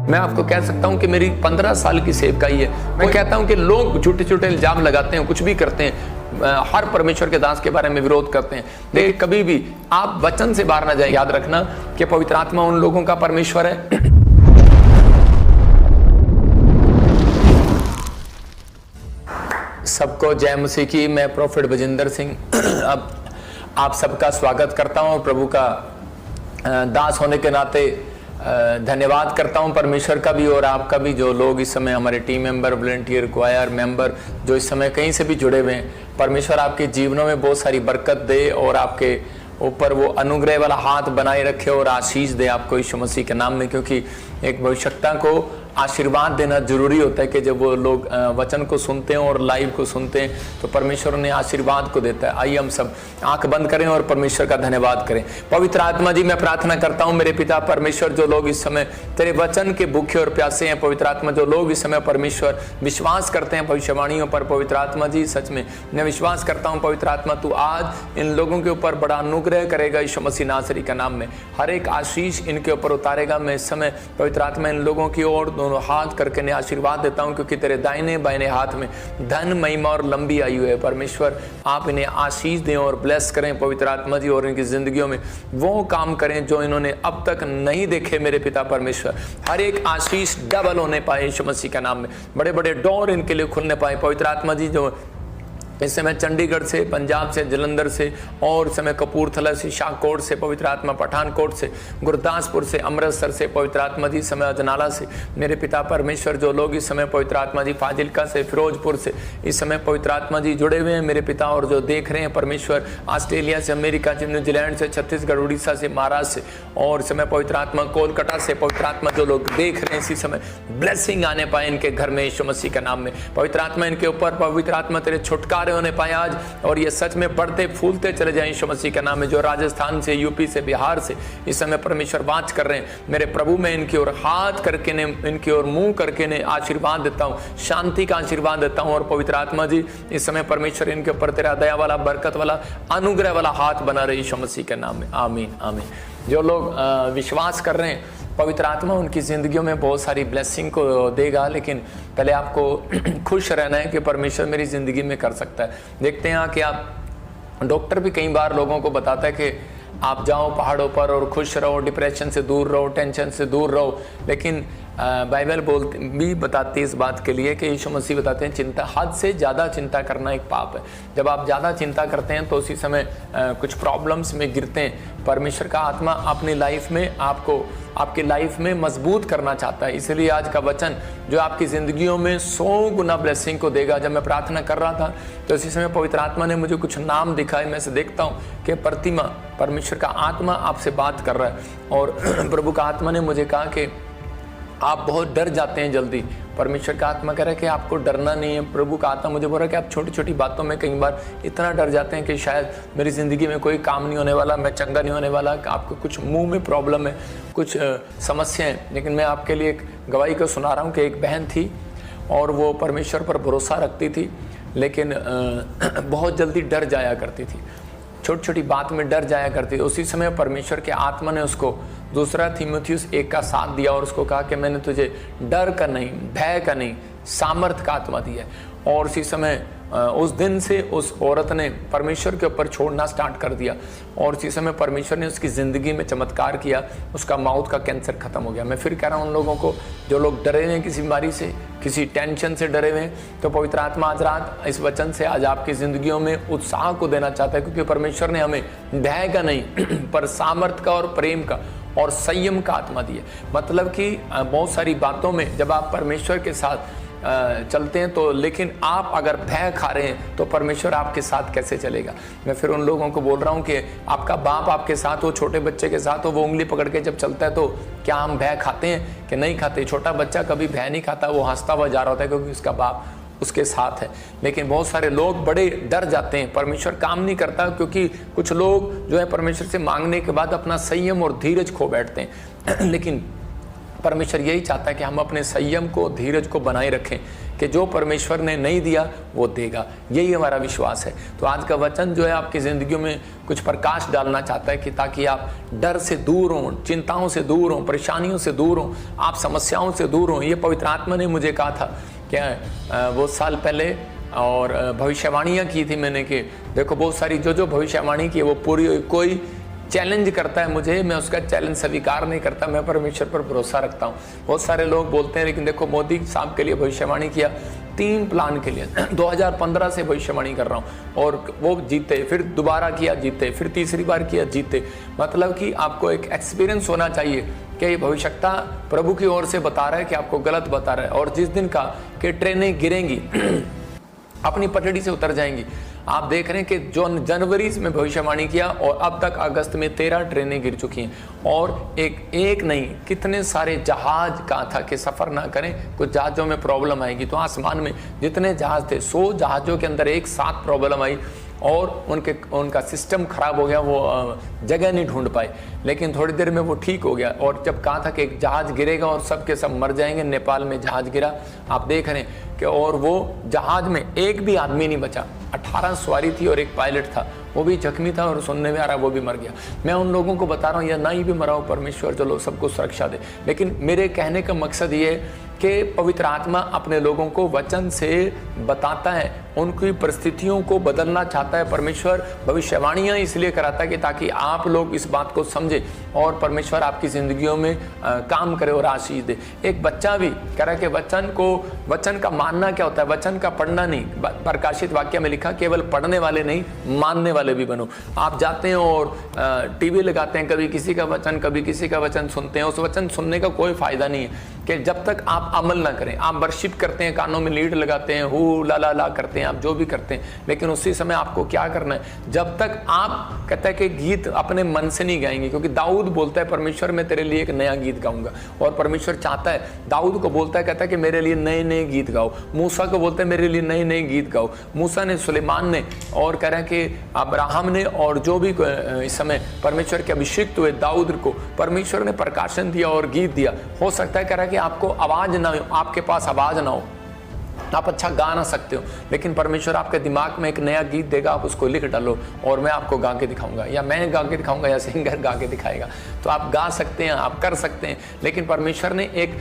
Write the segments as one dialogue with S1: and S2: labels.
S1: मैं आपको कह सकता हूं कि मेरी 15 साल की सेवकाई है। मैं कहता हूं कि लोग छोटे छोटे इल्जाम लगाते हैं, कुछ भी करते हैं, हर परमेश्वर के दास के बारे में विरोध करते हैं, लेकिन कभी भी आप वचन से बाहर ना जाए। याद रखना कि पवित्र आत्मा उन लोगों का परमेश्वर है। सबको जय मसीह की। मैं प्रोफेट बजिंदर सिंह अब आप सबका स्वागत करता हूं। प्रभु का दास होने के नाते धन्यवाद करता हूं परमेश्वर का भी और आपका भी, जो लोग इस समय हमारे team member, volunteer, choir member जो इस समय कहीं से भी जुड़े हुए हैं। परमेश्वर आपके जीवनों में बहुत सारी बरकत दे और आपके ऊपर वो अनुग्रह वाला हाथ बनाए रखे और आशीष दे आपको यीशु मसीह के नाम में। क्योंकि एक भविष्यवक्ता को आशीर्वाद देना जरूरी होता है कि जब वो लोग वचन को सुनते हैं और लाइव को सुनते हैं तो परमेश्वर उन्हें आशीर्वाद को देता है। आइए हम सब आंख बंद करें और परमेश्वर का धन्यवाद करें। पवित्र आत्मा जी, मैं प्रार्थना करता हूं मेरे पिता परमेश्वर, जो लोग इस समय तेरे वचन के भूखे और प्यासे हैं, पवित्र आत्मा जो लोग इस समय परमेश्वर विश्वास करते हैं भविष्यवाणियों पर, पवित्र आत्मा जी सच में मैं विश्वास करता हूँ पवित्र आत्मा तू आज इन लोगों के ऊपर बड़ा अनुग्रह करेगा यीशु मसीह नासरी का नाम में। हर एक आशीष इनके ऊपर उतारेगा। मैं इस समय पवित्र आत्मा इन लोगों की ओर दोनों हाथ करके ने आशीर्वाद देता हूं, क्योंकि तेरे दाहिने बाहिने हाथ में धन, महिमा और लंबी आयु है। परमेश्वर आप इन्हें आशीष दें और ब्लेस करें पवित्र आत्मा जी, और इनकी जिंदगियों में वो काम करें जो इन्होंने अब तक नहीं देखे मेरे पिता परमेश्वर। हर एक आशीष डबल होने पाए यीशु मसीह का नाम में। बड़े बड़े डोर इनके लिए खुलने पाए पवित्र आत्मा जी। जो इस समय चंडीगढ़ से, पंजाब से, जलंधर से और इस समय कपूरथला से, शाहकोट से, पवित्र आत्मा पठानकोट से, गुरदासपुर से, अमृतसर से, पवित्र आत्मा जी समय अजनाला से मेरे पिता परमेश्वर, जो लोग इस समय पवित्र आत्मा जी फाजिलका से, फिरोजपुर से इस समय पवित्र आत्मा जी जुड़े हुए हैं मेरे पिता, और जो देख रहे हैं परमेश्वर ऑस्ट्रेलिया से, अमेरिका से, न्यूजीलैंड से, छत्तीसगढ़, उड़ीसा से, महाराष्ट्र से और समय पवित्र आत्मा कोलकाता से, पवित्र आत्मा जो लोग देख रहे हैं इसी समय ब्लेसिंग आने पाए इनके घर में यीशु मसीह का नाम में। पवित्र आत्मा इनके ऊपर, पवित्र आत्मा तेरे छुटकारे होने पाए आज, और ये सच में बढ़ते फूलते चले जाएं यीशु मसीह के नाम में। जो राजस्थान से, यूपी से, बिहार से इस समय परमेश्वर वाच कर रहे हैं मेरे प्रभु, मैं इनकी ओर हाथ करके ने, इनकी ओर मुंह करके ने आशीर्वाद देता हूं, शांति का आशीर्वाद देता हूं। और पवित्र आत्मा जी इस समय परमेश्वर इनके ऊपर तेरा दया वाला, बरकत वाला, अनुग्रह वाला हाथ बना रहे यीशु मसीह के नाम में। आमीन आमीन। जो लोग विश्वास कर रहे हैं पवित्र आत्मा उनकी जिंदगियों में बहुत सारी ब्लेसिंग को देगा, लेकिन पहले आपको खुश रहना है कि परमेश्वर मेरी जिंदगी में कर सकता है। देखते हैं कि आप, डॉक्टर भी कई बार लोगों को बताता है कि आप जाओ पहाड़ों पर और खुश रहो, डिप्रेशन से दूर रहो, टेंशन से दूर रहो, लेकिन बाइबल भी बताती है इस बात के लिए कि यीशु मसीह बताते हैं चिंता, हद से ज़्यादा चिंता करना एक पाप है। जब आप ज़्यादा चिंता करते हैं तो उसी समय कुछ प्रॉब्लम्स में गिरते हैं। परमेश्वर का आत्मा अपनी लाइफ में आपको, आपकी लाइफ में मजबूत करना चाहता है। इसलिए आज का वचन जो आपकी ज़िंदगियों में 100 गुना ब्लेसिंग को देगा। जब मैं प्रार्थना कर रहा था तो इसी समय पवित्र आत्मा ने मुझे कुछ नाम दिखाए। मैं से देखता हूँ कि प्रतिमा, परमेश्वर का आत्मा आपसे बात कर रहा है, और प्रभु का आत्मा ने मुझे कहा कि आप बहुत डर जाते हैं जल्दी। परमेश्वर का आत्मा कह रहा है कि आपको डरना नहीं है। प्रभु का आत्मा मुझे बोल रहा है कि आप छोटी छोटी बातों में कई बार इतना डर जाते हैं कि शायद मेरी ज़िंदगी में कोई काम नहीं होने वाला, मैं चंगा नहीं होने वाला, आपको कुछ मुंह में प्रॉब्लम है, कुछ समस्या है। लेकिन मैं आपके लिए एक गवाही को सुना रहा हूँ कि एक बहन थी और वो परमेश्वर पर भरोसा रखती थी, लेकिन बहुत जल्दी डर जाया करती थी, छोटी छोटी बात में डर जाया करती थी। उसी समय परमेश्वर के आत्मा ने उसको 2 तीमुथियुस 1 का साथ दिया और उसको कहा कि मैंने तुझे डर का नहीं, भय का नहीं, सामर्थ का आत्मा दिया है। और उसी समय उस दिन से उस औरत ने परमेश्वर के ऊपर छोड़ना स्टार्ट कर दिया, और उसी समय परमेश्वर ने उसकी ज़िंदगी में चमत्कार किया, उसका माउथ का कैंसर खत्म हो गया। मैं फिर कह रहा हूँ उन लोगों को जो लोग डरे हुए हैं किसी बीमारी से, किसी टेंशन से डरे हुए हैं, तो पवित्र आत्मा आज रात इस वचन से आज आपकी ज़िंदगियों में उत्साह को देना चाहता है, क्योंकि परमेश्वर ने हमें भय का नहीं पर सामर्थ का और प्रेम का और संयम का आत्मा दिया। मतलब कि बहुत सारी बातों में जब आप परमेश्वर के साथ चलते हैं तो, लेकिन आप अगर भय खा रहे हैं तो परमेश्वर आपके साथ कैसे चलेगा। मैं फिर उन लोगों को बोल रहा हूँ कि आपका बाप आपके साथ हो, छोटे बच्चे के साथ हो, वो उंगली पकड़ के जब चलता है तो क्या हम भय खाते हैं कि नहीं खाते? छोटा बच्चा कभी भय नहीं खाता, वो हंसता हुआ जा रहा होता है क्योंकि उसका बाप उसके साथ है। लेकिन बहुत सारे लोग बड़े डर जाते हैं, परमेश्वर काम नहीं करता, क्योंकि कुछ लोग जो है परमेश्वर से मांगने के बाद अपना संयम और धीरज खो बैठते हैं। लेकिन परमेश्वर यही चाहता है कि हम अपने संयम को, धीरज को बनाए रखें कि जो परमेश्वर ने नहीं दिया वो देगा। यही हमारा विश्वास है। तो आज का वचन जो है आपकी ज़िंदगियों में कुछ प्रकाश डालना चाहता है कि ताकि आप डर से दूर हों, चिंताओं से दूर हों, परेशानियों से दूर हों, आप समस्याओं से दूर हों। ये पवित्र आत्मा ने मुझे कहा था क्या वो साल पहले, और भविष्यवाणियाँ की थी मैंने कि देखो बहुत सारी जो भविष्यवाणी की है वो पूरी, कोई चैलेंज करता है मुझे, मैं उसका चैलेंज स्वीकार नहीं करता, मैं परमेश्वर पर भरोसा रखता हूँ। बहुत सारे लोग बोलते हैं लेकिन देखो मोदी साहब के लिए भविष्यवाणी किया 3 प्लान के लिए 2015 से भविष्यवाणी कर रहा हूँ और वो जीते, फिर दोबारा किया जीते, फिर तीसरी बार किया जीते। मतलब कि आपको एक एक्सपीरियंस होना चाहिए कि ये भविष्यता प्रभु की ओर से बता रहा है कि आपको गलत बता रहा है, और जिस दिन का कि ट्रेनें गिरेंगी अपनी पटड़ी से उतर जाएंगी। आप देख रहे हैं कि जो जनवरी में भविष्यवाणी किया और अब तक अगस्त में 13 ट्रेनें गिर चुकी हैं, और एक नहीं कितने सारे जहाज का था कि सफ़र ना करें, कुछ जहाज़ों में प्रॉब्लम आएगी। तो आसमान में जितने जहाज़ थे 100 जहाज़ों के अंदर एक साथ प्रॉब्लम आई और उनका सिस्टम खराब हो गया, वो जगह नहीं ढूंढ पाए। लेकिन थोड़ी देर में वो ठीक हो गया, और जब कहा था कि एक जहाज़ गिरेगा और सब के सब मर जाएंगे, नेपाल में जहाज़ गिरा, आप देख रहे हैं कि, और वो जहाज़ में एक भी आदमी नहीं बचा। 18 सवारी थी और एक पायलट था, वो भी जख्मी था, और सुनने में आ रहा वो भी मर गया। मैं उन लोगों को बता रहा हूँ या नहीं भी मरा हो, परमेश्वर चलो सबको सुरक्षा दे। लेकिन मेरे कहने का मकसद ये है कि पवित्र आत्मा अपने लोगों को वचन से बताता है, उनकी परिस्थितियों को बदलना चाहता है। परमेश्वर भविष्यवाणियाँ इसलिए कराता है कि ताकि आप लोग इस बात को समझें और परमेश्वर आपकी ज़िंदगियों में काम करे और आशीष दे। एक बच्चा भी कह रहा है कि वचन का मानना क्या होता है, वचन का पढ़ना नहीं। प्रकाशित वाक्य में लिखा केवल पढ़ने वाले नहीं मानने वाले भी बनो। आप जाते हैं और टीवी लगाते हैं, कभी किसी का वचन कभी किसी का वचन सुनते हैं, उस वचन सुनने का कोई फायदा नहीं है कि जब तक आप अमल ना करें। आप वर्शिप करते हैं, कानों में लीड लगाते हैं, हु ला ला ला करते हैं, आप जो भी करते हैं, लेकिन उसी समय आपको क्या करना है, जब तक आप कहता है कि गीत अपने मन से नहीं गाएंगे, क्योंकि दाऊद बोलता है परमेश्वर मैं तेरे लिए एक नया गीत गाऊंगा, और परमेश्वर चाहता है, दाऊद को बोलता है, कहता है कि मेरे लिए नए नए गीत गाओ। मूसा को बोलता है मेरे लिए नए नए गीत गाओ। मूसा ने, सुलेमान ने, और कह रहे हैं कि अब्राहम ने, और जो भी इस समय परमेश्वर के अभिषिक्त हुए दाऊद को परमेश्वर ने प्रकाशन दिया और गीत दिया। हो सकता है कह रहा है कि आपको आवाज ना हो, आपके पास आवाज ना हो, आप अच्छा गा ना सकते हो, लेकिन परमेश्वर आपके दिमाग में एक नया गीत देगा, आप उसको लिख डालो और मैं आपको गा के दिखाऊंगा, या मैं गा के दिखाऊंगा, या सिंगर गा के दिखाएगा। तो आप गा सकते हैं, आप कर सकते हैं, लेकिन परमेश्वर ने एक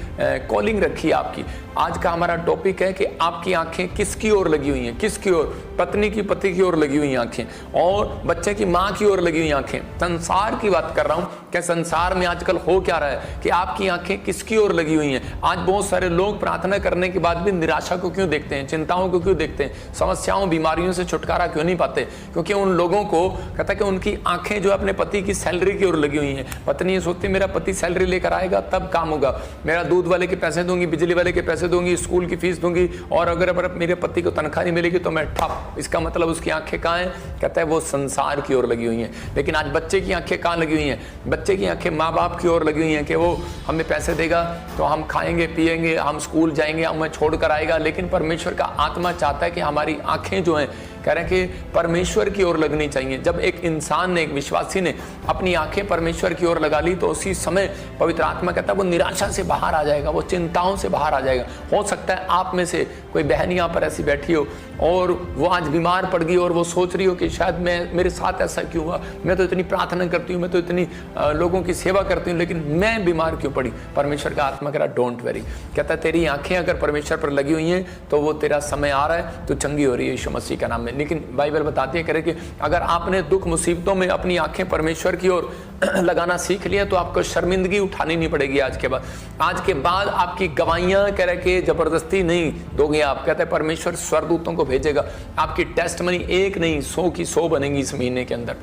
S1: कॉलिंग रखी है आपकी। आज का हमारा टॉपिक है कि आपकी आंखें किसकी ओर लगी हुई हैं, किसकी ओर, पत्नी की पति की ओर लगी हुई आंखें, और बच्चे की माँ की ओर लगी हुई आंखें। संसार की बात कर रहा हूँ कि संसार में आजकल हो क्या रहा है कि आपकी आंखें किसकी ओर लगी हुई हैं। आज बहुत सारे लोग प्रार्थना करने के बाद भी निराशा को क्यों देखते हैं, चिंताओं को क्यों देखते हैं, समस्याओं बीमारियों से छुटकारा क्यों नहीं पाते? क्योंकि उन लोगों को कहता है कि उनकी आंखें जो अपने पति की सैलरी की ओर लगी हुई हैं। पत्नी ये सोचती मेरा पति सैलरी लेकर आएगा तब काम होगा, मेरा दूध वाले के पैसे दूंगी, बिजली वाले के पैसे दूंगी, स्कूल की फीस दूंगी, और अगर मेरे पति को तनख्वाह नहीं मिलेगी तो मैं ठप। इसका मतलब उसकी आंखें कहाँ हैं? कहता है वो संसार की ओर लगी हुई हैं। लेकिन आज बच्चे की आंखें कहाँ लगी हुई हैं? बच्चे की आंखें माँ बाप की ओर लगी हुई हैं कि वो हमें पैसे देगा तो हम खाएंगे पिएंगे, हम स्कूल जाएंगे, हमें छोड़ कर आएगा। लेकिन परमेश्वर का आत्मा चाहता है कि हमारी आंखें जो हैं, कह रहे हैं कि परमेश्वर की ओर लगनी चाहिए। जब एक इंसान ने, एक विश्वासी ने अपनी आंखें परमेश्वर की ओर लगा ली तो उसी समय पवित्र आत्मा कहता है वो निराशा से बाहर आ जाएगा, वो चिंताओं से बाहर आ जाएगा। हो सकता है आप में से कोई बहन यहाँ पर ऐसी बैठी हो और वो आज बीमार पड़ गई और वो सोच रही हो कि शायद मेरे साथ ऐसा क्यों हुआ, मैं तो इतनी प्रार्थना करती हूँ, मैं तो इतनी लोगों की सेवा करती हूँ, लेकिन मैं बीमार क्यों पड़ी? परमेश्वर का आत्मा कह रहा डोंट वरी, कहता है तेरी आंखें अगर परमेश्वर पर लगी हुई हैं तो वो तेरा समय आ रहा है, तो चंगी हो रही है यीशु मसीह का नाम में। लेकिन बाइबल बताती है करे कि अगर आपने दुख मुसीबतों में अपनी आंखें परमेश्वर की ओर लगाना सीख लिया तो आपको शर्मिंदगी उठानी नहीं पड़ेगी। आज के बाद आपकी गवाहियां कह रहे कि जबरदस्ती नहीं दोगे आप, कहते हैं परमेश्वर स्वर्गदूतों को भेजेगा, आपकी टेस्टमनी एक नहीं 100 की 100 बनेगी इस महीने के अंदर।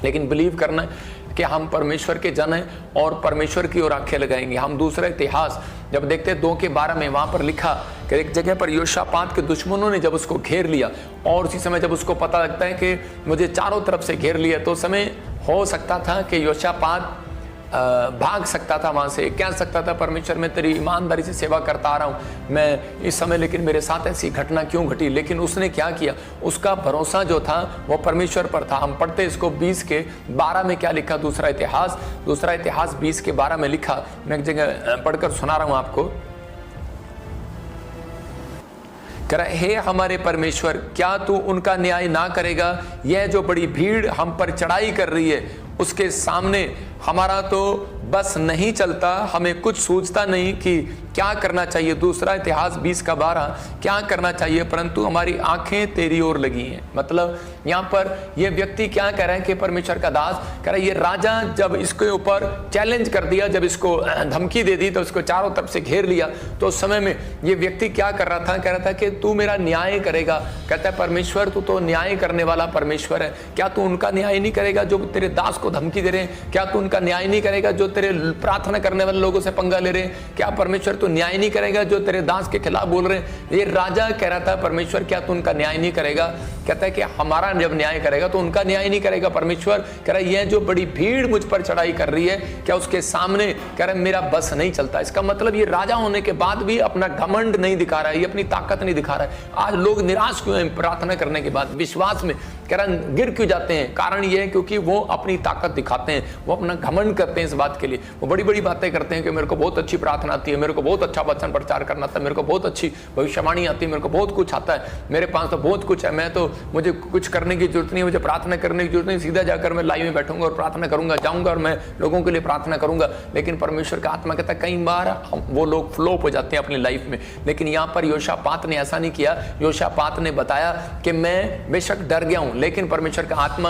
S1: लेकिन बिलीव करना है कि हम परमेश्वर के जन हैं और परमेश्वर की ओर आंखें लगाएंगे। हम दूसरा इतिहास जब देखते हैं 2:12 में, वहां पर लिखा कि एक जगह पर योशापात के दुश्मनों ने जब उसको घेर लिया, और उसी समय जब उसको पता लगता है कि मुझे चारों तरफ से घेर लिया, तो समय हो सकता था कि योशापात भाग सकता था वहाँ से, कह सकता था परमेश्वर मैं तेरी ईमानदारी से सेवा करता आ रहा हूँ मैं इस समय, लेकिन मेरे साथ ऐसी घटना क्यों घटी। लेकिन उसने क्या किया, उसका भरोसा जो था वो परमेश्वर पर था। हम पढ़ते इसको 20:12 में क्या लिखा, दूसरा इतिहास 20:12 में लिखा, मैं एक जगह पढ़कर सुना रहा हूँ आपको। कह रहा, हे हमारे परमेश्वर, क्या तू उनका न्याय ना करेगा? यह जो बड़ी भीड़ हम पर चढ़ाई कर रही है, उसके सामने हमारा तो बस नहीं चलता, हमें कुछ सूझता नहीं कि क्या करना चाहिए। दूसरा इतिहास 20:12 क्या करना चाहिए, परंतु हमारी आंखें तेरी ओर लगी हैं। मतलब यहाँ पर यह व्यक्ति क्या कह रहा है कि परमेश्वर का दास कह रहा है, ये राजा जब इसके ऊपर चैलेंज कर दिया, जब इसको धमकी दे दी, तो इसको चारों तरफ से घेर लिया, तो उस समय में ये व्यक्ति क्या कर रहा था, कह रहा था कि तू मेरा न्याय करेगा। कहता है परमेश्वर तू तो न्याय करने वाला परमेश्वर है, क्या तू उनका न्याय नहीं करेगा जो तेरे दास को धमकी दे रहे हैं? क्या तू उनका न्याय नहीं करेगा जो तेरे प्रार्थना करने वाले लोगों से पंगा ले रहे हैं? क्या परमेश्वर तू न्याय नहीं करेगा जो तेरे दास के खिलाफ बोल रहे हैं? ये राजा कह रहा था परमेश्वर क्या तू उनका न्याय नहीं करेगा? कहता है कि हमारा जब न्याय करेगा तो उनका न्याय नहीं करेगा। परमेश्वर कह रहा है ये जो बड़ी भीड़ मुझ पर चढ़ाई कर रही है, क्या उसके सामने कह रहा है मेरा बस नहीं चलता। इसका मतलब ये राजा होने के बाद भी अपना घमंड नहीं दिखा रहा है, ये अपनी ताकत नहीं दिखा रहा है। आज लोग निराश क्यों हैं प्रार्थना करने के बाद, विश्वास में कह रहा गिर क्यों जाते हैं? कारण ये है क्योंकि वो अपनी ताकत दिखाते हैं, वो अपना घमंड करते हैं इस बात के लिए। वो बड़ी बड़ी बातें करते हैं कि मेरे को बहुत अच्छी प्रार्थना आती है, मेरे को बहुत अच्छा वचन प्रचार करना आता है, मेरे को बहुत अच्छी भविष्यवाणी आती है, मेरे को बहुत कुछ आता है, मेरे पास तो बहुत कुछ है, मैं तो मुझे कुछ करने की जरूरत नहीं, मुझे प्रार्थना करने की जरूरत नहीं, सीधा जाकर मैं लाइव में बैठूंगा और प्रार्थना करूंगा, जाऊंगा और मैं लोगों के लिए प्रार्थना करूंगा। लेकिन परमेश्वर का आत्मा कहता है कई बार वो लोग फ्लॉप हो जाते हैं अपनी लाइफ में। लेकिन यहाँ पर योशापात ने ऐसा नहीं किया। योशापात ने बताया कि मैं बेशक डर गया हूं, लेकिन परमेश्वर का आत्मा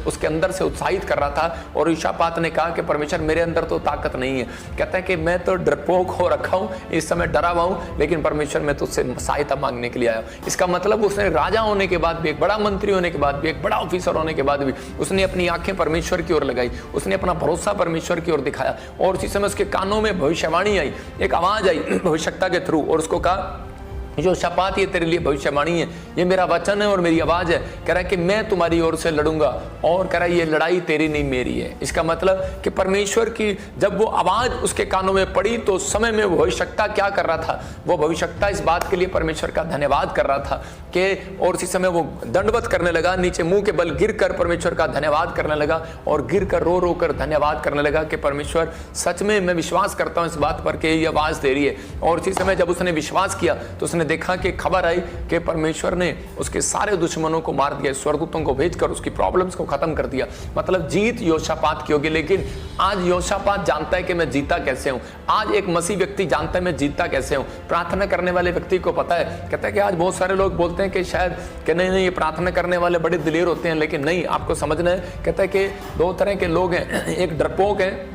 S1: उसके अंदर से उत्साहित कर रहा था। और योशापात ने कहा कि परमेश्वर मेरे अंदर तो ताकत नहीं है। कहता है कि मैं तो डरपोक हो रखा हूं, इस समय डरा हुआ हूं, लेकिन परमेश्वर मैं तुझसे सहायता मांगने के लिए आया। इसका मतलब उसने राजा होने के बाद भी, एक बड़ा मंत्री होने के बाद भी, एक बड़ा ऑफिसर होने के बाद भी उसने अपनी आंखें परमेश्वर की ओर लगाई, उसने अपना भरोसा परमेश्वर की ओर दिखाया। और उसी समय उसके कानों में भविष्यवाणी आई, एक आवाज आई भविष्यता के थ्रू, और उसको कहा योशापात ये तेरे लिए भविष्यवाणी है, ये मेरा वचन है और मेरी आवाज है। कह रहा है कि मैं तुम्हारी ओर से लड़ूंगा, और कह रहा है ये लड़ाई तेरी नहीं मेरी है। इसका मतलब कि परमेश्वर की जब वो आवाज उसके कानों में पड़ी तो समय में वो भविष्यता क्या कर रहा था, वो भविष्यता इस बात के लिए परमेश्वर का धन्यवाद कर रहा था कि, और इसी समय वो दंडवत करने लगा, नीचे मुंह के बल गिर कर परमेश्वर का धन्यवाद करने लगा, और गिर कर रो रो कर धन्यवाद करने लगा कि परमेश्वर सच में मैं विश्वास करता हूं इस बात पर कि ये आवाज दे रही है। और इसी समय जब उसने विश्वास किया तो उसने देखा कि खबर आई कि परमेश्वर ने उसके सारे दुश्मनों को मार दिया, स्वर्गदूतों को भेजकर उसकी प्रॉब्लम्स को खत्म कर दिया। मतलब जीत योशापात की होगी। लेकिन आज योशापात जानता है कि मैं जीता कैसे हूं। आज एक मसीह व्यक्ति जानता है मैं जीता कैसे हूं। प्रार्थना करने वाले व्यक्ति को पता है, कहता है कि आज बहुत सारे लोग बोलते हैं कि शायद कि नहीं ये प्रार्थना करने वाले बड़े दिलेर होते हैं, लेकिन नहीं, आपको समझना है। कहता है कि दो तरह के लोग हैं, एक डरपोक है,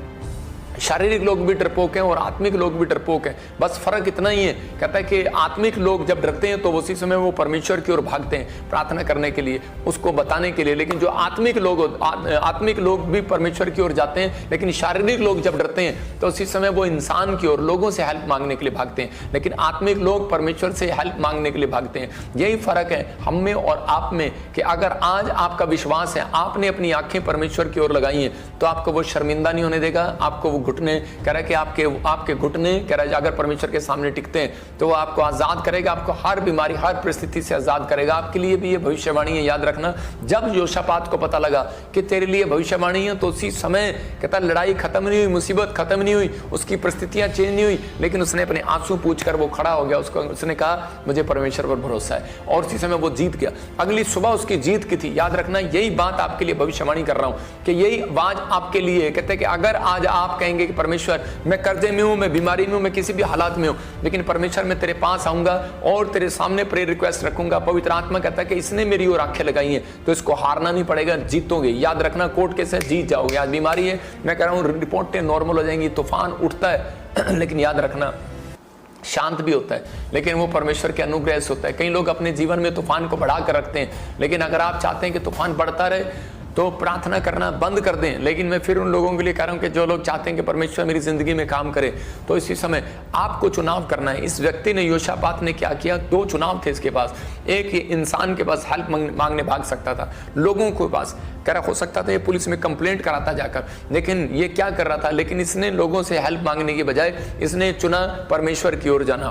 S1: शारीरिक लोग भी डरपोक हैं और आत्मिक लोग भी डरपोक हैं, बस फर्क इतना ही है। कहता है कि आत्मिक लोग जब डरते हैं तो उसी समय वो परमेश्वर की ओर भागते हैं प्रार्थना करने के लिए, उसको बताने के लिए। लेकिन जो आत्मिक लोग भी परमेश्वर की ओर जाते हैं, लेकिन शारीरिक लोग जब डरते हैं तो उसी समय वो इंसान की ओर, लोगों से हेल्प मांगने के लिए भागते हैं। लेकिन आत्मिक लोग परमेश्वर से हेल्प मांगने के लिए भागते हैं। यही फर्क है हम में और आप में, कि अगर आज आपका विश्वास है, आपने अपनी आंखें परमेश्वर की ओर लगाई हैं, तो आपको वो शर्मिंदा नहीं होने देगा। आपको वो घुटने कह रहा है कि आपके घुटने कह रहा है अगर परमेश्वर के सामने टिकते हैं तो वो आपको आजाद करेगा, आपको हर बीमारी हर परिस्थिति से आजाद करेगा। आपके लिए भी ये भविष्यवाणी है, याद रखना। जब योशापात को पता लगा कि तेरे लिए भविष्यवाणी है, तो उसी समय कहता लड़ाई खत्म नहीं हुई, मुसीबत खत्म नहीं हुई, उसकी परिस्थितियां चेंज नहीं हुई, लेकिन उसने अपने आंसू पूछकर वो खड़ा हो गया। उसने कहा मुझे परमेश्वर पर भरोसा है, और उसी समय वो जीत गया। अगली सुबह उसकी जीत की थी। याद रखना, यही बात आपके लिए भविष्यवाणी कर रहा हूं कि यही आवाज आपके लिए कहते हैं कि अगर आज आप कहेंगे कि परमेश्वर मैं कर्जे में हूं, मैं बीमारी में हूं, मैं किसी भी हालात में हूं, लेकिन परमेश्वर मैं तेरे पास आऊंगा और तेरे सामने प्रेयर रिक्वेस्ट रखूंगा, पवित्र आत्मा कहता है कि इसने मेरी ओर आंखें लगाई हैं, तो इसको हारना नहीं पड़ेगा, जीतोगे। याद रखना, कोर्ट केस है, जीत जाओगे। आज बीमारी है, मैं कह रहा हूं रिपोर्टें नॉर्मल हो जाएंगी, तूफान उठता है लेकिन याद रखना शांत भी होता है, लेकिन वो परमेश्वर के अनुग्रह से होता है। कई लोग अपने जीवन में तूफान को बढ़ा कर रखते हैं, लेकिन अगर आप चाहते हैं कि तूफान बढ़ता रहे, तो प्रार्थना करना बंद कर दें। लेकिन मैं फिर उन लोगों के लिए कह रहा हूं कि जो लोग चाहते हैं कि परमेश्वर मेरी जिंदगी में काम करे, तो इसी समय आपको चुनाव करना है। इस व्यक्ति ने, योशापात ने क्या किया, 2 चुनाव थे इसके पास। एक इंसान के पास हेल्प मांगने भाग सकता था, लोगों के पास कह रहा हो सकता था ये पुलिस में कंप्लेंट कराता जाकर, लेकिन ये क्या कर रहा था, लेकिन इसने लोगों से हेल्प मांगने की बजाय इसने चुना परमेश्वर की ओर जाना,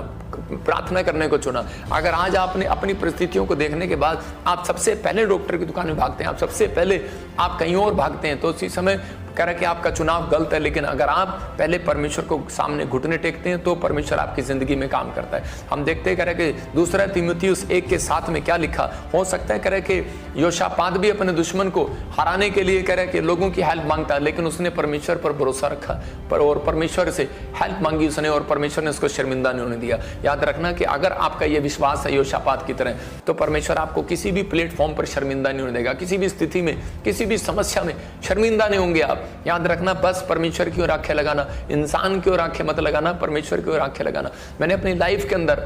S1: प्रार्थना करने को चुना। अगर आज आपने अपनी परिस्थितियों को देखने के बाद आप सबसे पहले डॉक्टर की दुकान में भागते हैं, आप सबसे पहले आप कहीं और भागते हैं, तो उसी समय कह रहा है कि आपका चुनाव गलत है। लेकिन अगर आप पहले परमेश्वर को सामने घुटने टेकते हैं तो परमेश्वर आपकी जिंदगी में काम करता है। हम देखते हैं कह रहे कि 2 तीमुथियुस 1:7 में क्या लिखा, हो सकता है कह रहे कि योशापात भी अपने दुश्मन को हराने के लिए कह रहे कि लोगों की हेल्प मांगता है, लेकिन उसने परमेश्वर पर भरोसा रखा और परमेश्वर से हेल्प मांगी उसने, और परमेश्वर ने उसको शर्मिंदा नहीं होने दिया। याद रखना कि अगर आपका यह विश्वास है योशापात की तरह, तो परमेश्वर आपको किसी भी प्लेटफॉर्म पर शर्मिंदा नहीं होने देगा, किसी भी स्थिति में, किसी भी समस्या में शर्मिंदा नहीं होंगे आप। याद रखना, बस परमेश्वर की ओर आंखें लगाना, इंसान की ओर आंखें मत लगाना, परमेश्वर की ओर आंखें लगाना। मैंने अपनी लाइफ के अंदर,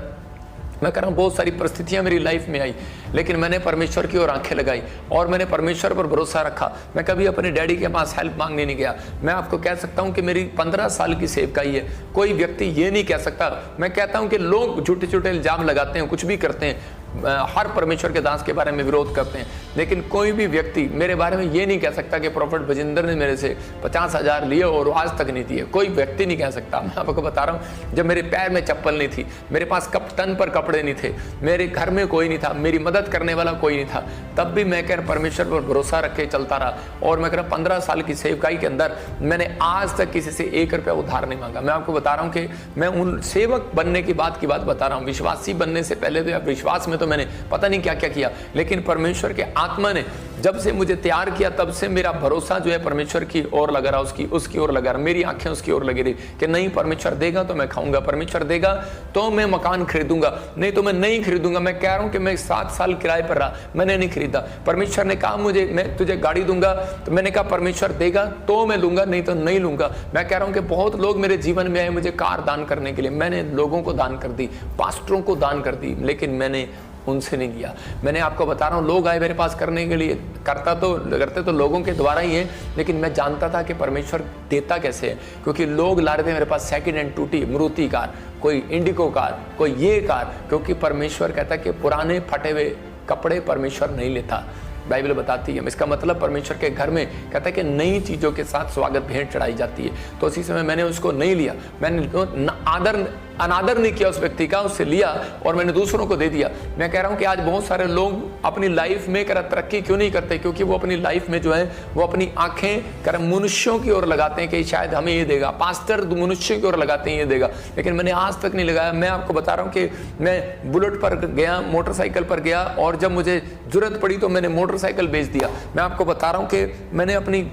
S1: मैं कह रहा हूं, बहुत सारी परिस्थितियां मेरी लाइफ में आई, लेकिन मैंने परमेश्वर की ओर आंखें लगाई और मैंने परमेश्वर पर भरोसा रखा। मैं कभी अपने डैडी के पास हेल्प मांगने नहीं गया। मैं आपको कह सकता हूं कि मेरी 15 साल की सेवकाई है, कोई व्यक्ति ये नहीं कह सकता। मैं कहता हूं कि लोग झूठे झूठे इल्जाम लगाते हैं, कुछ भी करते हैं, हर परमेश्वर के दास के बारे में विरोध करते हैं, लेकिन कोई भी व्यक्ति मेरे बारे में ये नहीं कह सकता कि प्रोफेट बजिंदर ने मेरे से 50,000 लिए और आज तक नहीं दिए। कोई व्यक्ति नहीं कह सकता। मैं आपको बता रहा हूँ, जब मेरे पैर में चप्पल नहीं थी, मेरे पास तन पर कपड़े नहीं थे, मेरे घर में कोई नहीं था, मेरी मदद करने वाला कोई नहीं था, तब भी मैं कह परमेश्वर पर भरोसा रख के चलता रहा। और मैं कह रहा 15 साल की सेवकाई के अंदर मैंने आज तक किसी से 1 रुपया उधार नहीं मांगा। मैं आपको बता रहा हूँ कि मैं उन सेवक बनने की बात बता रहा हूँ। विश्वासी बनने से पहले तो विश्वास में तो मैंने पता नहीं क्या क्या किया, लेकिन परमेश्वर के आत्मा ने जब से मुझे तैयार किया, तब से मेरा भरोसा जो है परमेश्वर की ओर लगा रहा, उसकी ओर लगा रहा, मेरी आंखें उसकी ओर लगी रही कि नहीं, परमेश्वर देगा तो मैं खाऊंगा, परमेश्वर देगा तो मैं मकान खरीदूंगा, नहीं तो मैं नहीं खरीदूंगा। मैं कह रहा हूं कि मैं 7 साल किराए पर रहा, मैंने नहीं खरीदा। परमेश्वर ने कहा मुझे, मैं तुझे गाड़ी दूंगा, तो मैंने कहा परमेश्वर देगा तो मैं लूंगा, नहीं तो नहीं लूंगा। मैं कह रहा हूं कि बहुत लोग मेरे जीवन में आए मुझे कार दान करने के लिए, मैंने लोगों को दान कर दी, पास्टरों को दान कर दी, लेकिन मैंने उनसे नहीं लिया। मैंने आपको बता रहा हूँ, लोग आए मेरे पास करने के लिए, करते तो लोगों के द्वारा ही है, लेकिन मैं जानता था कि परमेश्वर देता कैसे है, क्योंकि लोग ला रहे थे मेरे पास सेकंड हैंड टूटी मारुति कार, कोई इंडिको कार, कोई ये कार, क्योंकि परमेश्वर कहता है कि पुराने फटे हुए कपड़े परमेश्वर नहीं लेता। बाइबल बताती है। इसका मतलब परमेश्वर के घर में कहता है कि नई चीज़ों के साथ स्वागत भेंट चढ़ाई जाती है। तो उसी समय मैंने उसको नहीं लिया, मैंने अनादर नहीं किया उस व्यक्ति का, उससे लिया और मैंने दूसरों को दे दिया। मैं कह रहा हूं कि आज बहुत सारे लोग अपनी लाइफ में तरक्की क्यों नहीं करते, क्योंकि वो अपनी लाइफ में जो है वो अपनी आंखें मनुष्यों की ओर लगाते हैं कि शायद हमें ये देगा, पास्टर मनुष्य की ओर लगाते हैं ये देगा, लेकिन मैंने आज तक नहीं लगाया। मैं आपको बता रहा हूँ कि मैं बुलेट पर गया, मोटरसाइकिल पर गया, और जब मुझे जरूरत पड़ी तो मैंने मोटरसाइकिल बेच दिया। मैं आपको बता रहा हूँ कि मैंने अपनी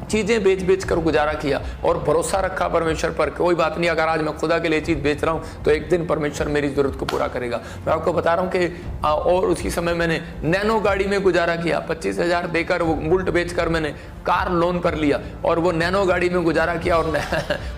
S1: चीज़ें बेच कर गुजारा किया और भरोसा रखा परमेश्वर पर। कोई बात नहीं, अगर आज मैं खुदा के लिए चीज़ बेच रहा हूँ तो एक दिन परमेश्वर मेरी ज़रूरत को पूरा करेगा। मैं आपको बता रहा हूँ कि और उसी समय मैंने नैनो गाड़ी में गुजारा किया, 25,000 देकर वो बुलेट बेचकर मैंने कार लोन पर लिया और वो नैनो गाड़ी में गुजारा किया। और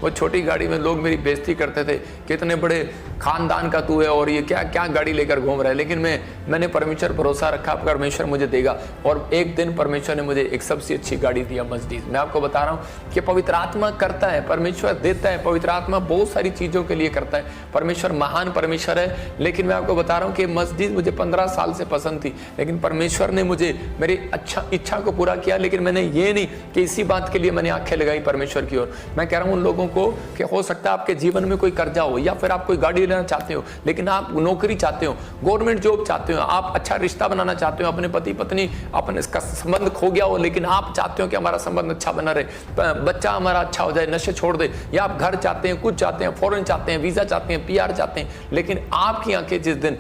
S1: वो छोटी गाड़ी में लोग मेरी बेइज्जती करते थे, कितने बड़े खानदान का तू है और ये क्या क्या गाड़ी लेकर घूम रहा है, लेकिन मैंने परमेश्वर भरोसा रखा, परमेश्वर मुझे देगा। और एक दिन परमेश्वर ने मुझे एक सबसे अच्छी गाड़ी दिया, मर्सिडीज। मैं आपको बता रहा हूं कि पवित्र आत्मा करता है, परमेश्वर देता है, पवित्र आत्मा बहुत सारी चीजों के लिए करता है। परमेश्वर महान परमेश्वर है। लेकिन मैं आपको बता रहा हूं कि मस्जिद मुझे 15 साल से पसंद थी, लेकिन परमेश्वर ने मुझे मेरी इच्छा को पूरा किया। लेकिन मैंने ये नहीं कि इसी बात के लिए मैंने आंखें लगाई परमेश्वर की ओर। मैं कह रहा हूं उन लोगों को कि हो सकता है आपके जीवन में कोई कर्जा हो, या फिर आप कोई गाड़ी लेना चाहते हो, लेकिन आप नौकरी चाहते हो, गवर्नमेंट जॉब चाहते हो, आप अच्छा रिश्ता बनाना चाहते हो, अपने पति पत्नी अपने इसका संबंध खो गया हो, लेकिन आप चाहते हो कि हमारा संबंध अच्छा बना रहे, बच्चा हमारा अच्छा हो जाए, नशे छोड़ दे, या आप घर चाहते हैं, कुछ चाहते हैं, फॉरेन चाहते हैं, वीजा चाहते हैं, PR चाहते हैं, लेकिन आपकी आंखें जिस दिन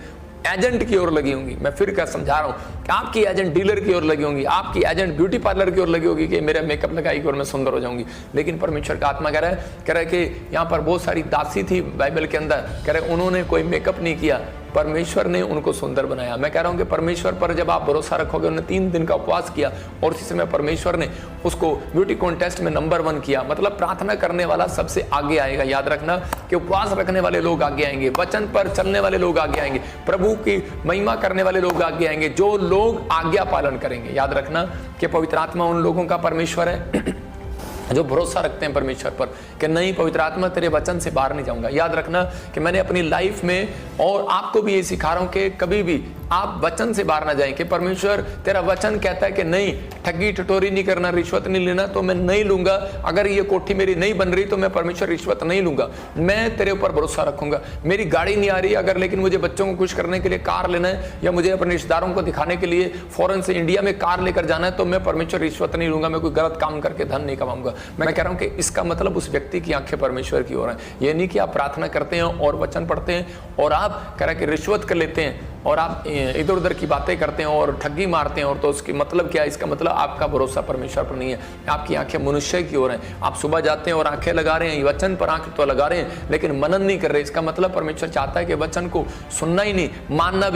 S1: एजेंट की ओर लगी होंगी, मैं फिर क्या समझा रहा हूं कि आपकी एजेंट डीलर की ओर लगी होंगी, आपकी एजेंट ब्यूटी पार्लर की ओर लगी होगी कि मेरा मेकअप लगाई और मैं सुंदर हो जाऊंगी। लेकिन परमेश्वर का आत्मा कह रहा है कि यहाँ पर बहुत सारी दासी थी बाइबल के अंदर, कह रहे उन्होंने कोई मेकअप नहीं किया, परमेश्वर ने उनको सुंदर बनाया। मैं कह रहा हूं कि परमेश्वर पर जब आप भरोसा रखोगे, उन्होंने 3 दिन का उपवास किया और इसी समय परमेश्वर ने उसको ब्यूटी कॉन्टेस्ट में नंबर 1 किया। मतलब प्रार्थना करने वाला सबसे आगे आएगा। याद रखना कि उपवास रखने वाले लोग आगे आएंगे, वचन पर चलने वाले लोग आगे आएंगे, प्रभु की महिमा करने वाले लोग आगे आएंगे, जो लोग आज्ञा पालन करेंगे। याद रखना कि पवित्र आत्मा उन लोगों का परमेश्वर है जो भरोसा रखते हैं परमेश्वर पर कि नहीं, पवित्र आत्मा तेरे वचन से बाहर नहीं जाऊंगा। याद रखना कि मैंने अपनी लाइफ में और आपको भी ये सिखा रहा हूं कि कभी भी आप वचन से बाहर ना जाएं कि परमेश्वर तेरा वचन कहता है कि नहीं, ठगी ठटोरी नहीं करना, रिश्वत नहीं लेना, तो मैं नहीं लूंगा। अगर ये कोठी मेरी नहीं बन रही तो मैं परमेश्वर रिश्वत नहीं लूंगा, मैं तेरे ऊपर भरोसा रखूंगा। मेरी गाड़ी नहीं आ रही अगर, लेकिन मुझे बच्चों को खुश करने के लिए कार लेना है या मुझे अपने रिश्तेदारों को दिखाने के लिए फॉरेन से इंडिया में कार लेकर जाना है, तो मैं परमेश्वर रिश्वत नहीं लूंगा, मैं कोई गलत काम करके धन नहीं कमाऊंगा। मैं कह रहा हूं कि इसका मतलब उस व्यक्ति की आंखें परमेश्वर की ओर हैं। ये नहीं कि आप प्रार्थना करते हैं और वचन पढ़ते हैं और आप कह रहे कि रिश्वत कर लेते हैं और आप इधर उधर की बातें करते हैं और ठगी मारते हैं, और तो उसकी मतलब क्या है? इसका मतलब आपका भरोसा परमेश्वर पर नहीं है, आपकी आंखें मनुष्य की ओर हैं। आप सुबह जाते हैं और आंखें लगा रहे हैं, वचन पर आंखें तो लगा रहे हैं लेकिन मनन नहीं कर रहे। इसका मतलब परमेश्वर चाहता है कि वचन को सुनना ही नहीं, मानना भी